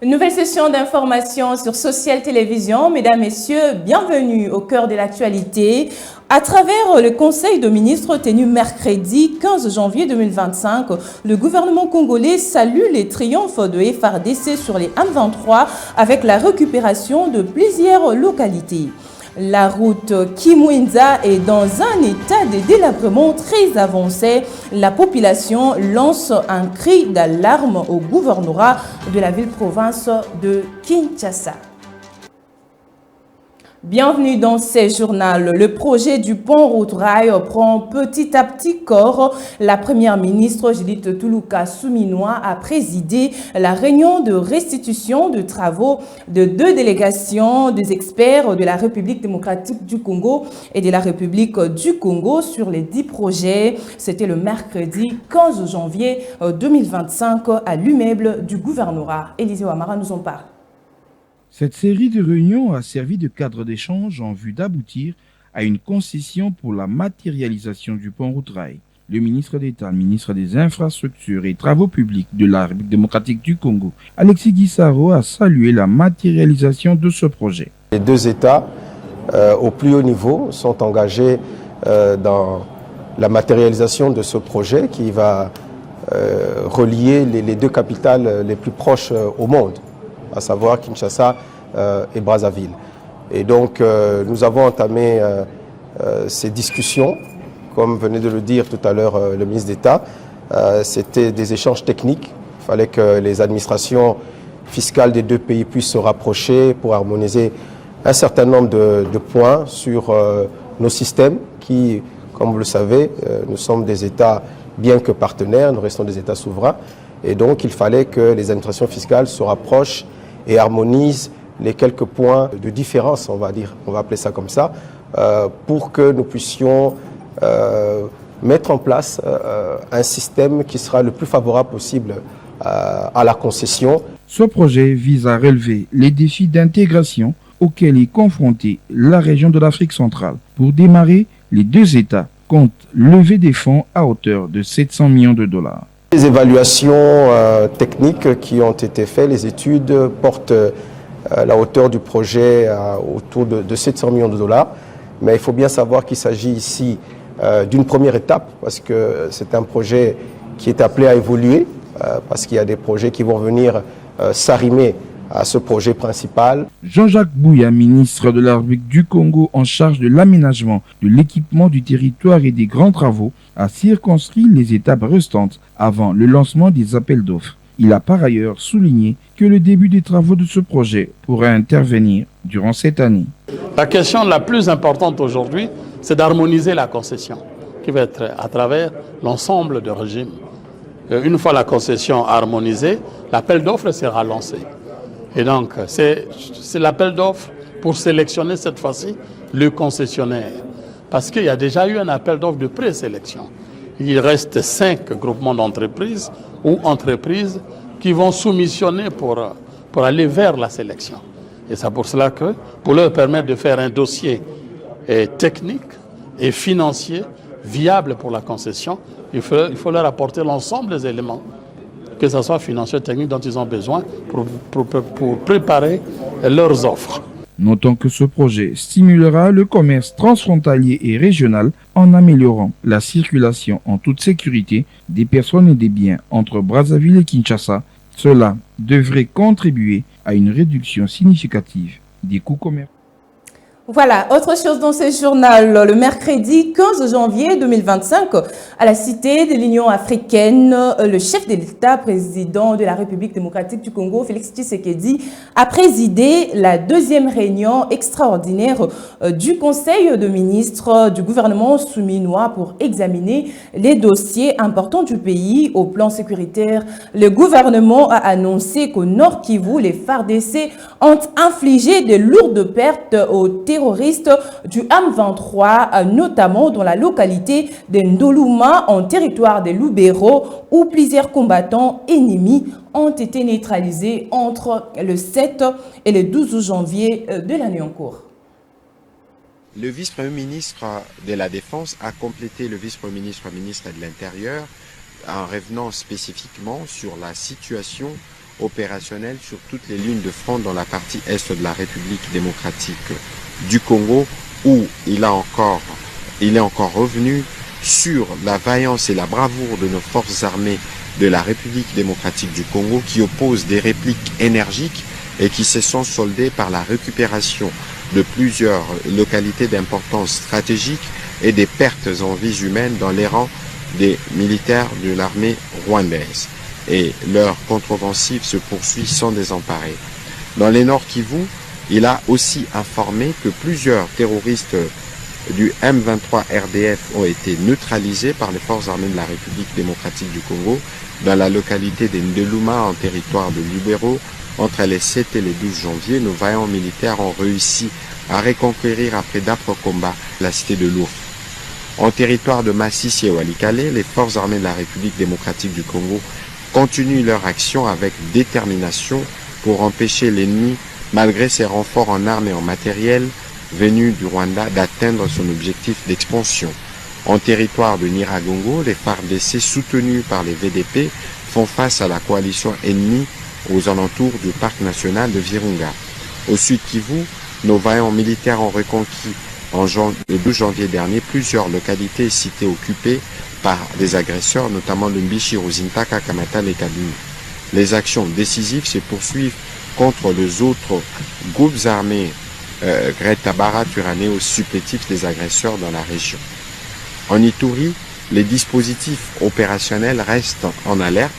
Une nouvelle session d'information sur Social Télévision. Mesdames, Messieurs, bienvenue au cœur de l'actualité. À travers le Conseil de ministres tenu mercredi 15 janvier 2025, le gouvernement congolais salue les triomphes de FARDC sur les M23 avec la récupération de plusieurs localités. La route Kimwinza est dans un état de délabrement très avancé. La population lance un cri d'alarme au gouvernorat de la ville-province de Kinshasa. Bienvenue dans ce journal. Le projet du pont route-rail prend petit à petit corps. La première ministre Judith Toulouka Souminois a présidé la réunion de restitution de travaux de deux délégations des experts de la République démocratique du Congo et de la République du Congo sur les 10 projets. C'était le mercredi 15 janvier 2025 à l'immeuble du gouvernorat. Élisée Ouamara nous en parle. Cette série de réunions a servi de cadre d'échange en vue d'aboutir à une concession pour la matérialisation du pont route-rail. Le ministre d'État, ministre des Infrastructures et Travaux publics de la République démocratique du Congo, Alexis Guissaro, a salué la matérialisation de ce projet. Les deux États, au plus haut niveau, sont engagés dans la matérialisation de ce projet qui va relier les deux capitales les plus proches au monde, à savoir Kinshasa et Brazzaville. Et donc nous avons entamé ces discussions, comme venait de le dire tout à l'heure le ministre d'État. C'était des échanges techniques. Il fallait que les administrations fiscales des deux pays puissent se rapprocher pour harmoniser un certain nombre de points sur nos systèmes qui, comme vous le savez, nous sommes des États, bien que partenaires, nous restons des États souverains. Et donc il fallait que les administrations fiscales se rapprochent et harmonise les quelques points de différence, on va appeler ça comme ça, pour que nous puissions mettre en place un système qui sera le plus favorable possible à la concession. Ce projet vise à relever les défis d'intégration auxquels est confrontée la région de l'Afrique centrale. Pour démarrer, les deux États comptent lever des fonds à hauteur de 700 millions de dollars. Les évaluations techniques qui ont été faites, les études portent la hauteur du projet autour de 700 millions de dollars. Mais il faut bien savoir qu'il s'agit ici d'une première étape parce que c'est un projet qui est appelé à évoluer parce qu'il y a des projets qui vont venir s'arrimer à ce projet principal. Jean-Jacques Bouya, ministre de la République du Congo en charge de l'aménagement, de l'équipement du territoire et des grands travaux, a circonscrit les étapes restantes avant le lancement des appels d'offres. Il a par ailleurs souligné que le début des travaux de ce projet pourrait intervenir durant cette année. La question la plus importante aujourd'hui, c'est d'harmoniser la concession, qui va être à travers l'ensemble du régime. Une fois la concession harmonisée, l'appel d'offres sera lancé. Et donc, c'est l'appel d'offres pour sélectionner cette fois-ci le concessionnaire. Parce qu'il y a déjà eu un appel d'offres de présélection. Il reste 5 groupements d'entreprises ou entreprises qui vont soumissionner pour aller vers la sélection. Et c'est pour cela que, pour leur permettre de faire un dossier technique et financier viable pour la concession, il faut leur apporter l'ensemble des éléments, que ce soit financier, technique, dont ils ont besoin pour préparer leurs offres. Notons que ce projet stimulera le commerce transfrontalier et régional en améliorant la circulation en toute sécurité des personnes et des biens entre Brazzaville et Kinshasa. Cela devrait contribuer à une réduction significative des coûts commerciaux. Voilà, autre chose dans ce journal, le mercredi 15 janvier 2025, à la Cité de l'Union africaine, le chef de l'État, président de la République démocratique du Congo, Félix Tshisekedi, a présidé la deuxième réunion extraordinaire du Conseil de ministres du gouvernement souminois pour examiner les dossiers importants du pays au plan sécuritaire. Le gouvernement a annoncé qu'au Nord Kivu, les FARDC ont infligé de lourdes pertes aux terroristes du M23, notamment dans la localité de Ndoluma, en territoire de Lubero, où plusieurs combattants ennemis ont été neutralisés entre le 7 et le 12 janvier de l'année en cours. Le vice-premier ministre de la Défense a complété le vice-premier ministre de l'Intérieur en revenant spécifiquement sur la situation opérationnel sur toutes les lignes de front dans la partie est de la République démocratique du Congo, où il est encore revenu sur la vaillance et la bravoure de nos forces armées de la République démocratique du Congo, qui opposent des répliques énergiques et qui se sont soldées par la récupération de plusieurs localités d'importance stratégique et des pertes en vies humaines dans les rangs des militaires de l'armée rwandaise. Et leur contre-offensive se poursuit sans désemparer. Dans les Nord Kivu, il a aussi informé que plusieurs terroristes du M23 RDF ont été neutralisés par les forces armées de la République démocratique du Congo dans la localité de Ndeluma en territoire de Lubero. Entre les 7 et les 12 janvier, nos vaillants militaires ont réussi à reconquérir après d'âpres combats la cité de Lourdes. En territoire de Massissi et Walikale, les forces armées de la République démocratique du Congo continuent leur action avec détermination pour empêcher l'ennemi, malgré ses renforts en armes et en matériel venus du Rwanda, d'atteindre son objectif d'expansion. En territoire de Nyiragongo, les FARDC soutenus par les VDP font face à la coalition ennemie aux alentours du parc national de Virunga. Au sud Kivu, nos vaillants militaires ont reconquis le 12 janvier dernier plusieurs localités et cités occupées par des agresseurs, notamment le Mbishi, Ruzintaka, Kamata et Kabini. Les actions décisives se poursuivent contre les autres groupes armés Greta Bara, Turanéo, supplétifs des agresseurs dans la région. En Ituri, les dispositifs opérationnels restent en alerte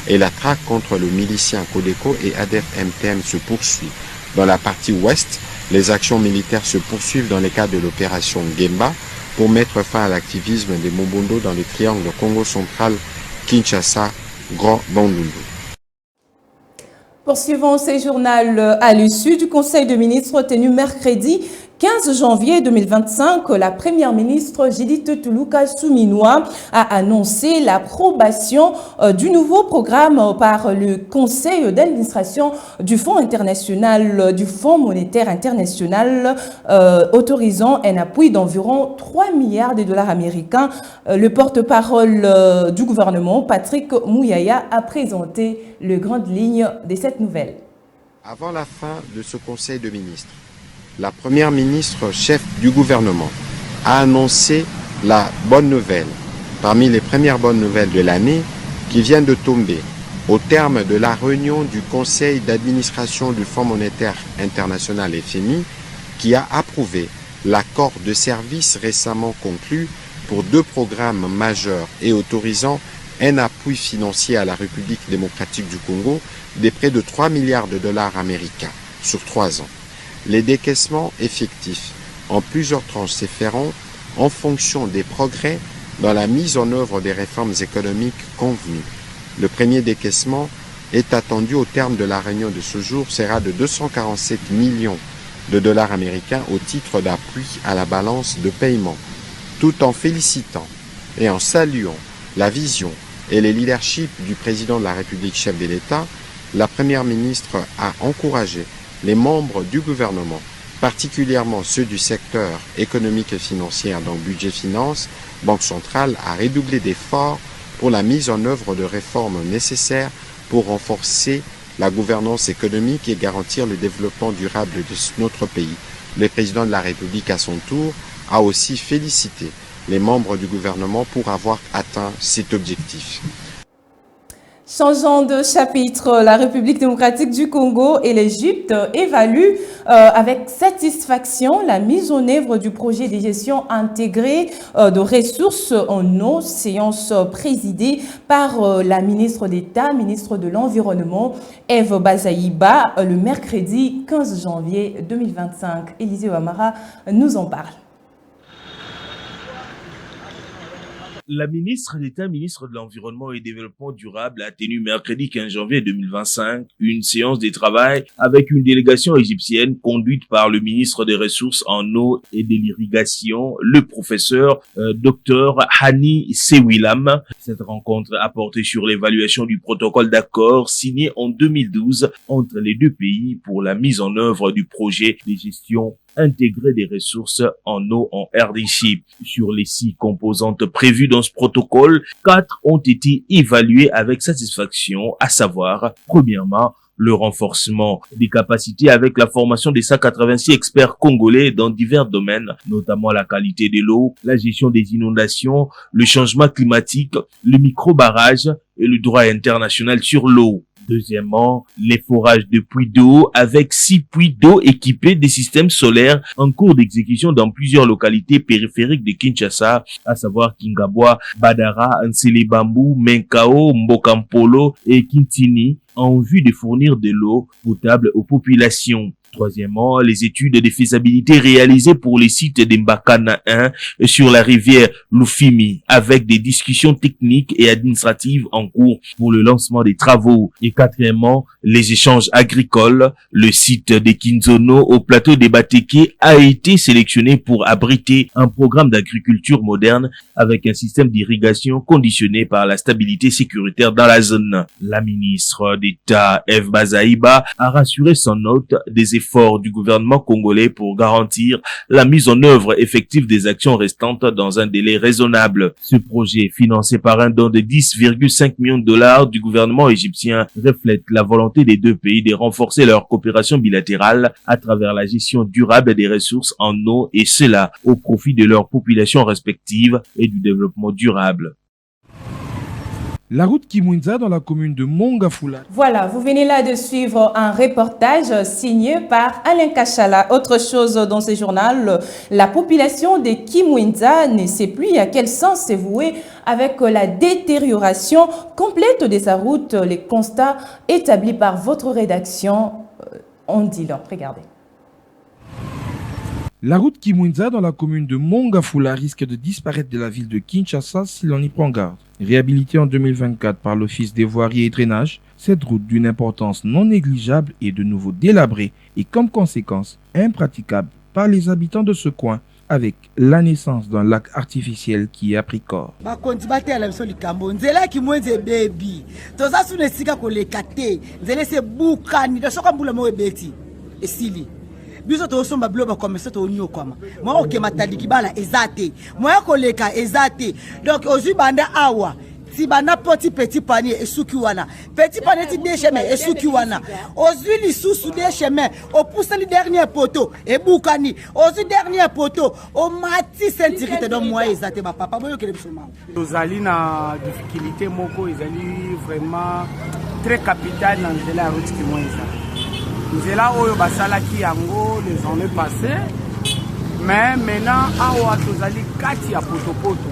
et la traque contre le milicien Codeco et ADF-MTM se poursuit. Dans la partie ouest, les actions militaires se poursuivent dans le cadre de l'opération Gemba pour mettre fin à l'activisme des Mobondo dans le triangle Congo central, Kinshasa, Grand Bandundu. Poursuivons ces journaux à l'issue du Conseil de ministres tenu mercredi 15 janvier 2025. La première ministre Judith Tuluka Suminwa a annoncé l'approbation du nouveau programme par le Conseil d'administration du Fonds international, du Fonds monétaire international, autorisant un appui d'environ 3 milliards de dollars américains. Le porte-parole du gouvernement, Patrick Mouyaya, a présenté les grandes lignes de cette nouvelle. Avant la fin de ce Conseil de ministres, la première ministre chef du gouvernement a annoncé la bonne nouvelle, parmi les premières bonnes nouvelles de l'année, qui vient de tomber au terme de la réunion du Conseil d'administration du Fonds monétaire international FMI, qui a approuvé l'accord de service récemment conclu pour 2 programmes majeurs et autorisant un appui financier à la République démocratique du Congo de près de 3 milliards de dollars américains sur 3 ans. Les décaissements effectifs en plusieurs tranches se feront en fonction des progrès dans la mise en œuvre des réformes économiques convenues. Le premier décaissement est attendu au terme de la réunion de ce jour, sera de 247 millions de dollars américains au titre d'appui à la balance de paiement. Tout en félicitant et en saluant la vision et le leadership du président de la République, chef de l'État, la première ministre a encouragé les membres du gouvernement, particulièrement ceux du secteur économique et financier, donc budget finance, Banque centrale, à redoubler d'efforts pour la mise en œuvre de réformes nécessaires pour renforcer la gouvernance économique et garantir le développement durable de notre pays. Le président de la République, à son tour, a aussi félicité les membres du gouvernement pour avoir atteint cet objectif. Changeons de chapitre, la République démocratique du Congo et l'Égypte évaluent avec satisfaction la mise en œuvre du projet de gestion intégrée de ressources en eau, séance présidée par la ministre d'État, ministre de l'Environnement, Eve Bazaïba, le mercredi 15 janvier 2025. Élisée Ouamara nous en parle. La ministre d'État, ministre de l'Environnement et du Développement durable, a tenu mercredi 15 janvier 2025 une séance de travail avec une délégation égyptienne conduite par le ministre des Ressources en eau et de l'Irrigation, le professeur Dr Hani Sewilam. Cette rencontre a porté sur l'évaluation du protocole d'accord signé en 2012 entre les deux pays pour la mise en œuvre du projet de gestion intégrer des ressources en eau en RDC. Sur les 6 composantes prévues dans ce protocole, 4 ont été évaluées avec satisfaction, à savoir, premièrement, le renforcement des capacités avec la formation des 186 experts congolais dans divers domaines, notamment la qualité de l'eau, la gestion des inondations, le changement climatique, le micro-barrage et le droit international sur l'eau. Deuxièmement, les forages de puits d'eau avec 6 puits d'eau équipés des systèmes solaires en cours d'exécution dans plusieurs localités périphériques de Kinshasa, à savoir Kingabwa, Badara, Nselebambu, Menkao, Mbokampolo et Kintini, en vue de fournir de l'eau potable aux populations. Troisièmement, les études de faisabilité réalisées pour les sites d'Mbakana 1 sur la rivière Lufimi, avec des discussions techniques et administratives en cours pour le lancement des travaux. Et quatrièmement, les échanges agricoles. Le site de Kinzono au plateau des Bateke a été sélectionné pour abriter un programme d'agriculture moderne avec un système d'irrigation conditionné par la stabilité sécuritaire dans la zone. La ministre d'État Eve Bazaïba a rassuré son hôte des efforts du gouvernement congolais pour garantir la mise en œuvre effective des actions restantes dans un délai raisonnable. Ce projet, financé par un don de 10,5 millions de dollars du gouvernement égyptien, reflète la volonté des deux pays de renforcer leur coopération bilatérale à travers la gestion durable des ressources en eau, et cela au profit de leurs populations respectives et du développement durable. La route Kimwinza dans la commune de Mongafula. Voilà, vous venez là de suivre un reportage signé par Alain Kachala. Autre chose dans ce journal, la population de Kimwinza ne sait plus à quel sens c'est voué avec la détérioration complète de sa route. Les constats établis par votre rédaction, on dit là, regardez. La route Kimwinza dans la commune de Mongafula risque de disparaître de la ville de Kinshasa si l'on y prend garde. Réhabilitée en 2024 par l'Office des voiries et drainages, cette route d'une importance non négligeable est de nouveau délabrée et comme conséquence impraticable par les habitants de ce coin, avec la naissance d'un lac artificiel qui a pris corps. Biso to somba bloba comme ça to nyo comme moi ok matadiki bala ezate moi koleka ezate donc ozu banda awa si bana petit panier esuki wana petit panier ti deux chemins esuki wana ozu li sous deux chemins au pousse le dernier poteau et boukani ozu dernier poteau au mati sécurité donc moi ezate ba papa boyo kele bisoma tozali na difficulté moko ezali vraiment très capital dans la route qui moi Nzela oyo basalaki yango les années passées, mais maintenant awa tozali kati ya potopoto.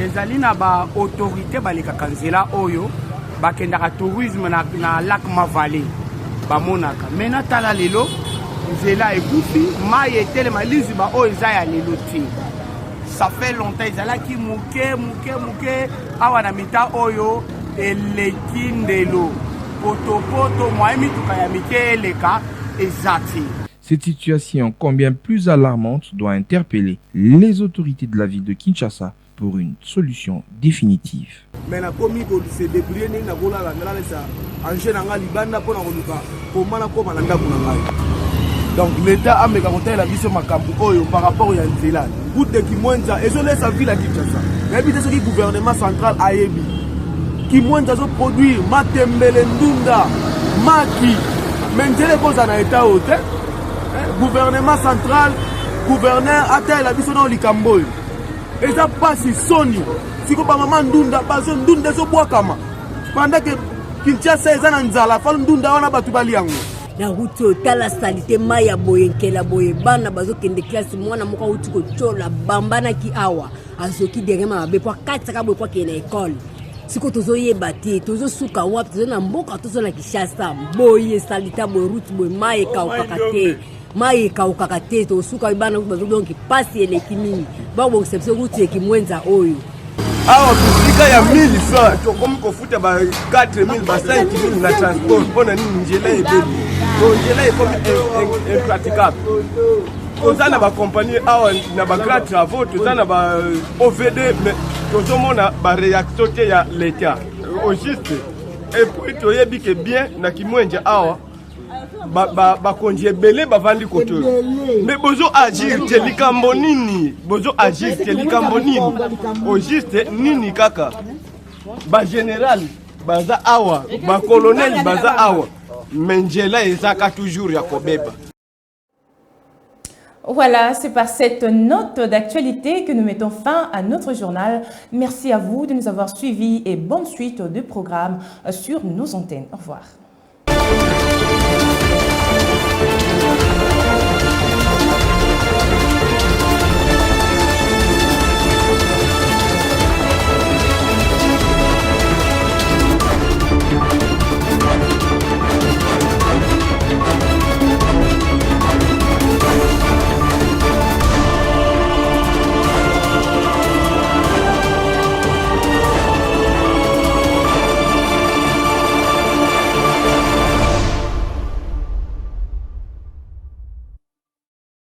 Ezali na ba autorité balekaka nzela oyo bakendaka tourisme na lac Mavale bamonaka. Maintenant tala lelo nzela ekufi mai etelema liziba oyo eza ya lelo ti. Ça fait longtemps ezalaki muke awa na mita oyo eleki ndelo. Cette situation, combien plus alarmante, doit interpeller les autorités de la ville de Kinshasa pour une solution définitive. Donc l'État a mégamonté la vision Makambu par rapport à Nzela. Route de Kimwinza, et je laisse la ville à Kinshasa. Mais puis c'est ce gouvernement central a émis. Kimwinza zo produire matembele ndunda maki mentele koza na état haute gouvernement central gouverneur ata la biso na likambo et ça passe soni siko ba mama ndunda bazo ndunda zo bwakama pendant que Kinshasa eza na nzala fa ndunda wana batu bali yango na route otala salite maya boyenkela boye bana bazo kende classe mwana moko uti ko chola bambana ki awa azoki derema be kwa kataka bo kwa kena école. Si vous avez bâti, vous avez souka wap, vous avez mboka, vous avez Kinshasa, boye salita boye route boye maye kaukakate, to souka ibana donc passe les kimini. Ba bo exception route Kimwinza oyo. Ah, tulika ya 1000 francs, to comme ko futa ba 4000 ba 5000 na transport, pona ni njela ebeli. To njela est comme impraticable. Toza na ba compagnie awa na ba grand travaux, toza na ba OVD mais tozomona ba réaction ya l'État au juste et puis toyebi que bien na Kimwinza awa bakonzi ebele bavandi kote oyo me bozo agir te likambo nini bozo agir te likambo nini ojuste nini kaka bagénéral baza awa bakoloneli baza awa me nzela ezaka toujours ya kobeba. Voilà, c'est par cette note d'actualité que nous mettons fin à notre journal. Merci à vous de nous avoir suivis et bonne suite de programmes sur nos antennes. Au revoir.